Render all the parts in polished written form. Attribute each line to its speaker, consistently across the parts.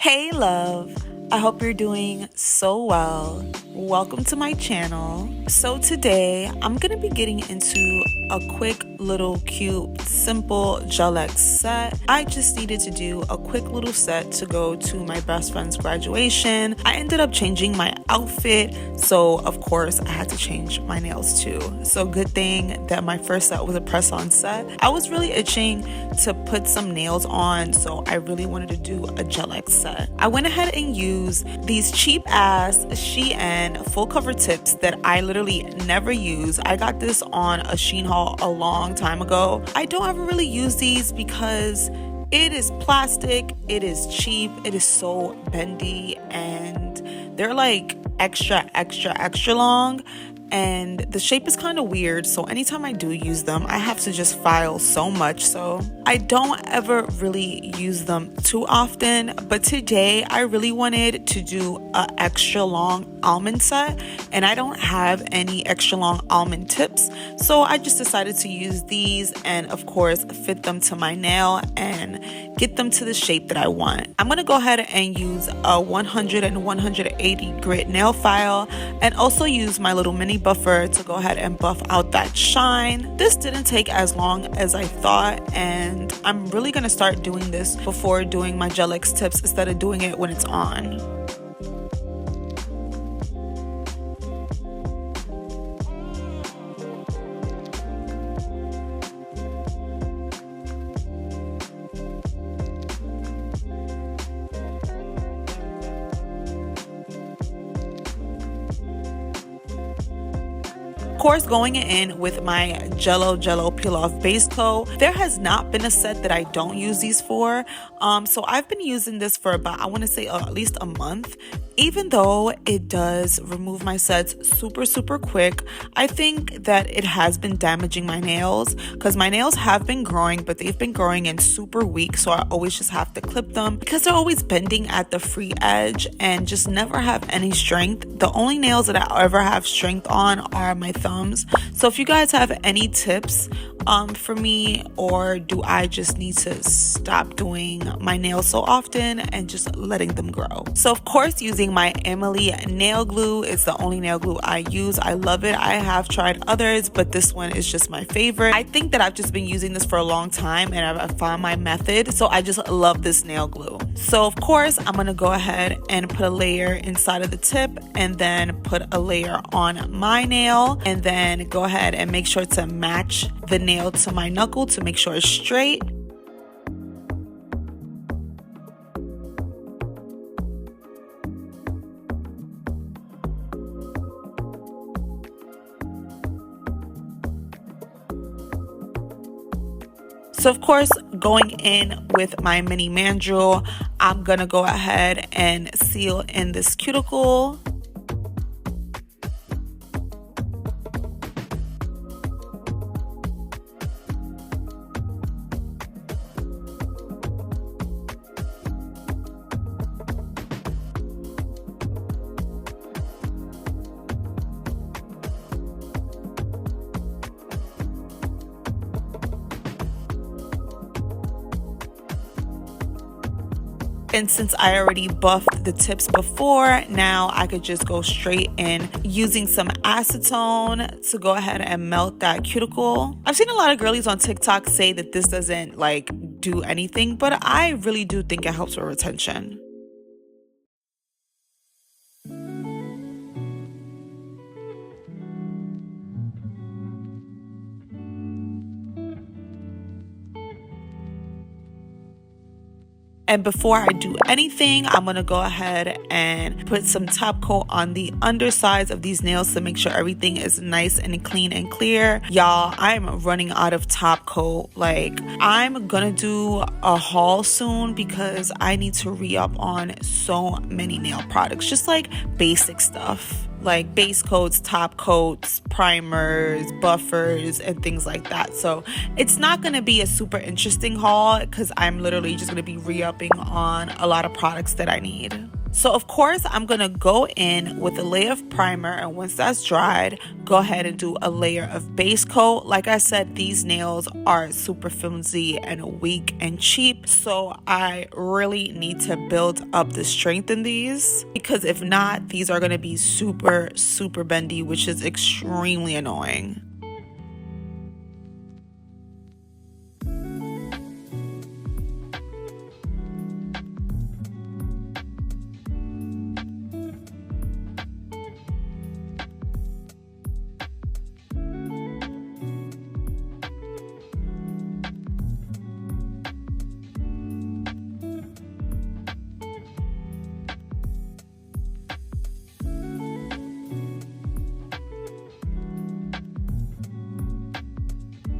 Speaker 1: Hey love, I hope you're doing so well. Welcome to my channel. So today I'm gonna be getting into a quick little cute simple gel X set. I just needed to do a quick little set to go to my best friend's graduation. I ended up changing my outfit, so of course I had to change my nails too. So good thing that my first set was a press-on set. I was really itching to put some nails on, so I really wanted to do a gel X set. I went ahead and used these cheap ass Shein full cover tips that I literally never use. I got this on a Shein haul a long time ago. I don't ever really use these because it is plastic, it is cheap, it is so bendy, and they're like extra long, and the shape is kind of weird, so anytime I do use them I have to just file so much, so I don't ever really use them too often. But today I really wanted to do a extra long almond set, and I don't have any extra long almond tips, so I just decided to use these and of course fit them to my nail and get them to the shape that I want. I'm gonna go ahead and use a 100 and 180 grit nail file, and also use my little mini buffer to go ahead and buff out that shine. This didn't take as long as I thought, and I'm really gonna start doing this before doing my gel X tips instead of doing it when it's on. Of course, going in with my Jello peel off base coat, there has not been a set that I don't use these for. So I've been using this for about, I want to say at least a month. Even though it does remove my sets super quick, I think that it has been damaging my nails, because my nails have been growing, but they've been growing in super weak, so I always just have to clip them because they're always bending at the free edge and just never have any strength. The only nails that I ever have strength on are my thumbs. So if you guys have any tips for me, or do I just need to stop doing my nails so often and just letting them grow? So of course, using my Aimeili nail glue is the only nail glue I use. I love it. I have tried others, but this one is just my favorite. I think that I've just been using this for a long time and I've found my method, so I just love this nail glue. So of course, I'm gonna go ahead and put a layer inside of the tip, and then put a layer on my nail, and then go ahead and make sure to match the nail to my knuckle to make sure it's straight. So of course, going in with my mini mandrel, I'm gonna go ahead and seal in this cuticle. And since I already buffed the tips before, now I could just go straight in using some acetone to go ahead and melt that cuticle. I've seen a lot of girlies on TikTok say that this doesn't like do anything, but I really do think it helps with retention. And before I do anything, I'm gonna go ahead and put some top coat on the undersides of these nails to make sure everything is nice and clean and clear. Y'all, I'm running out of top coat. Like, I'm gonna do a haul soon because I need to re-up on so many nail products, just like basic stuff, like base coats, top coats, primers, buffers, and things like that. So it's not going to be a super interesting haul because I'm literally just going to be re-upping on a lot of products that I need. So of course I'm gonna go in with a layer of primer, and once that's dried, go ahead and do a layer of base coat. Like I said, these nails are super flimsy and weak and cheap, so I really need to build up the strength in these, because if not, these are gonna be super bendy, which is extremely annoying.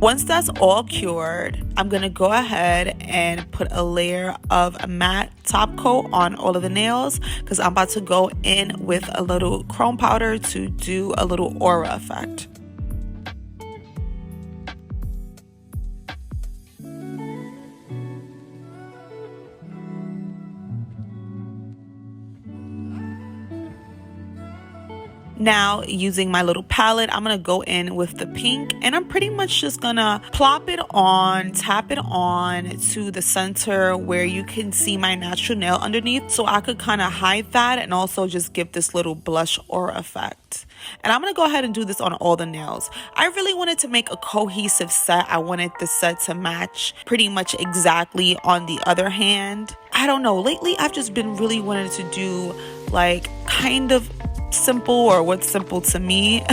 Speaker 1: Once that's all cured, I'm gonna go ahead and put a layer of a matte top coat on all of the nails, because I'm about to go in with a little chrome powder to do a little aura effect. Now, using my little palette, I'm gonna go in with the pink, and I'm pretty much just gonna plop it on, tap it on to the center where you can see my natural nail underneath, so I could kind of hide that and also just give this little blush aura effect. And I'm gonna go ahead and do this on all the nails. I really wanted to make a cohesive set. I wanted the set to match pretty much exactly on the other hand. I don't know, lately I've just been really wanting to do like kind of simple, or what's simple to me,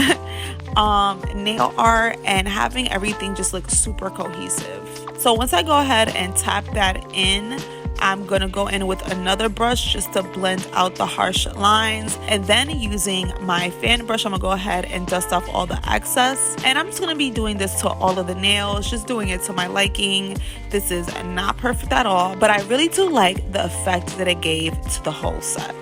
Speaker 1: nail art, and having everything just look super cohesive. So once I go ahead and tap that in, I'm gonna go in with another brush just to blend out the harsh lines, and then using my fan brush, I'm gonna go ahead and dust off all the excess. And I'm just gonna be doing this to all of the nails, just doing it to my liking. This is not perfect at all, but I really do like the effect that it gave to the whole set.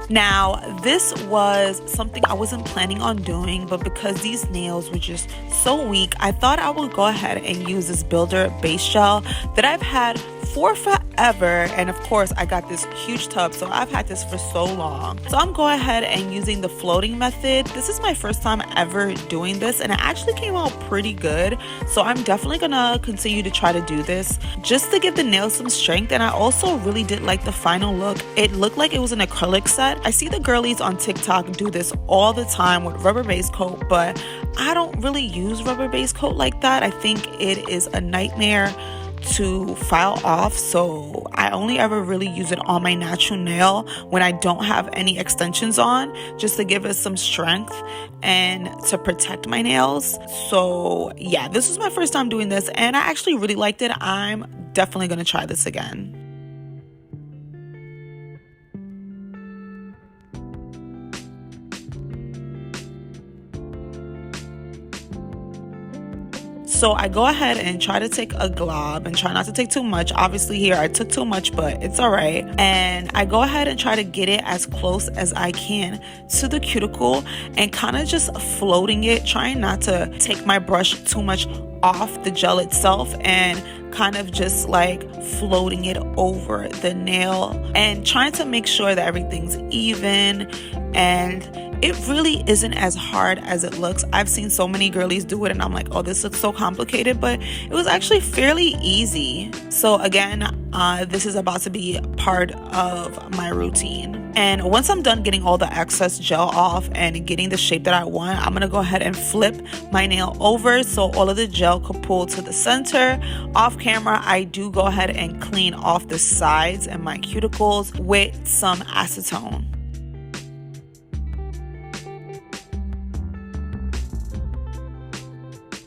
Speaker 1: Now, this was something I wasn't planning on doing, but because these nails were just so weak, I thought I would go ahead and use this Builder base gel that I've had for forever. And of course, I got this huge tub, so I've had this for so long. So I'm going ahead and using the floating method. This is my first time ever doing this, and it actually came out pretty good. So I'm definitely gonna continue to try to do this just to give the nails some strength. And I also really did like the final look. It looked like it was an acrylic set. I see the girlies on TikTok do this all the time with rubber base coat, but I don't really use rubber base coat like that. I think it is a nightmare to file off, so I only ever really use it on my natural nail when I don't have any extensions on, just to give it some strength and to protect my nails. So yeah, this was my first time doing this, and I actually really liked it. I'm definitely gonna try this again. So I go ahead and try to take a glob and try not to take too much. Obviously here I took too much, but it's all right. And I go ahead and try to get it as close as I can to the cuticle and kind of just floating it, trying not to take my brush too much off the gel itself, and kind of just like floating it over the nail and trying to make sure that everything's even. And it really isn't as hard as it looks. I've seen so many girlies do it and I'm like, oh, this looks so complicated, but it was actually fairly easy. So again, this is about to be part of my routine. And once I'm done getting all the excess gel off and getting the shape that I want, I'm gonna go ahead and flip my nail over so all of the gel could pull to the center. Off camera, I do go ahead and clean off the sides and my cuticles with some acetone.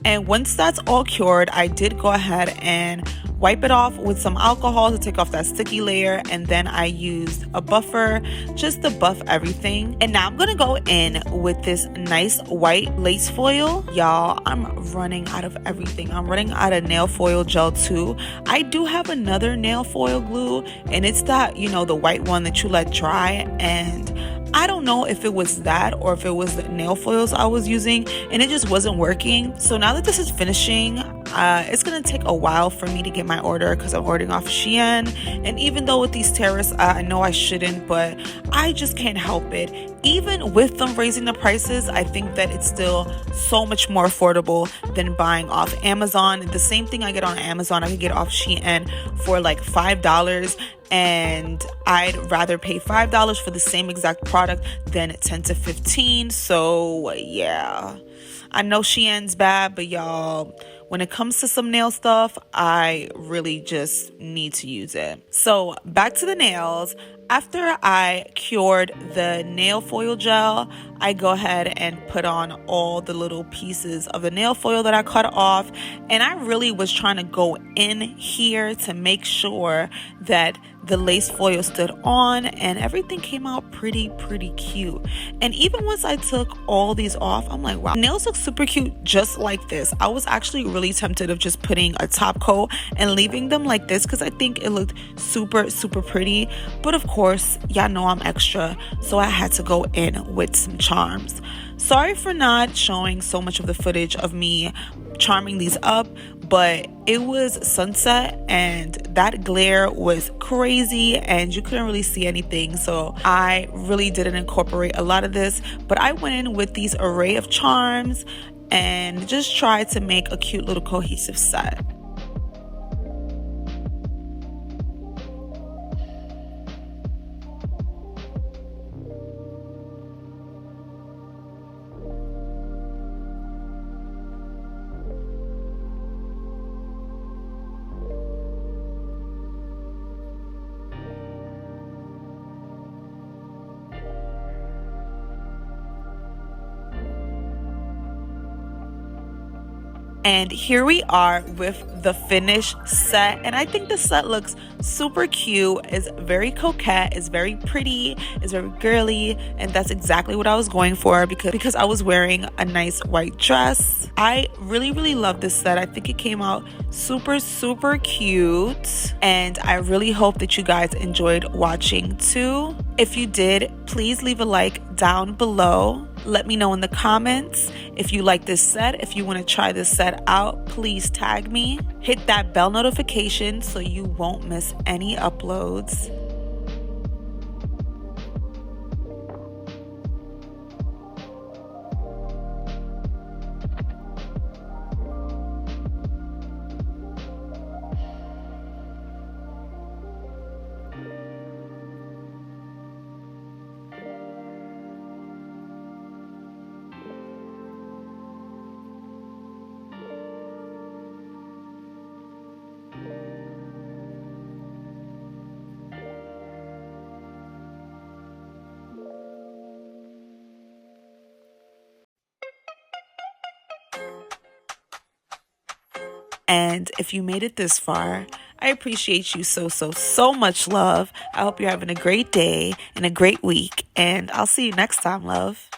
Speaker 1: And once that's all cured, I did go ahead and wipe it off with some alcohol to take off that sticky layer, and then I used a buffer just to buff everything. And now I'm gonna go in with this nice white lace foil. Y'all, I'm running out of everything. I'm running out of nail foil gel too. I do have another nail foil glue, and it's that, you know, the white one that you let dry, and I don't know if it was that or if it was the nail foils I was using, and it just wasn't working. So now that this is finishing, it's gonna take a while for me to get my order because I'm ordering off Shein. And even though with these tariffs, I know I shouldn't, but I just can't help it. Even with them raising the prices, I think that it's still so much more affordable than buying off Amazon. The same thing I get on Amazon, I could get off Shein for like $5. And I'd rather pay $5 for the same exact product than 10 to 15. So yeah, I know Shein's bad, but y'all, when it comes to some nail stuff, I really just need to use it. So back to the nails. After I cured the nail foil gel, I go ahead and put on all the little pieces of the nail foil that I cut off. And I really was trying to go in here to make sure that the lace foil stood on, and everything came out pretty cute. And even once I took all these off, I'm like, wow, nails look super cute just like this. I was actually really tempted of just putting a top coat and leaving them like this because I think it looked super pretty. But of course, y'all know I'm extra, so I had to go in with some charms. Sorry for not showing so much of the footage of me charming these up, but it was sunset and that glare was crazy and you couldn't really see anything, so I really didn't incorporate a lot of this. But I went in with these array of charms and just tried to make a cute little cohesive set. And here we are with the finished set, and I think the set looks super cute. It's very coquette, it's very pretty, it's very girly, and that's exactly what I was going for because I was wearing a nice white dress. I really love this set. I think it came out super cute, and I really hope that you guys enjoyed watching too. If you did, please leave a like down below. Let me know in the comments if you like this set. If you want to try this set out, please tag me. Hit that bell notification so you won't miss any uploads. And if you made it this far, I appreciate you so much, love. I hope you're having a great day and a great week, and I'll see you next time, love.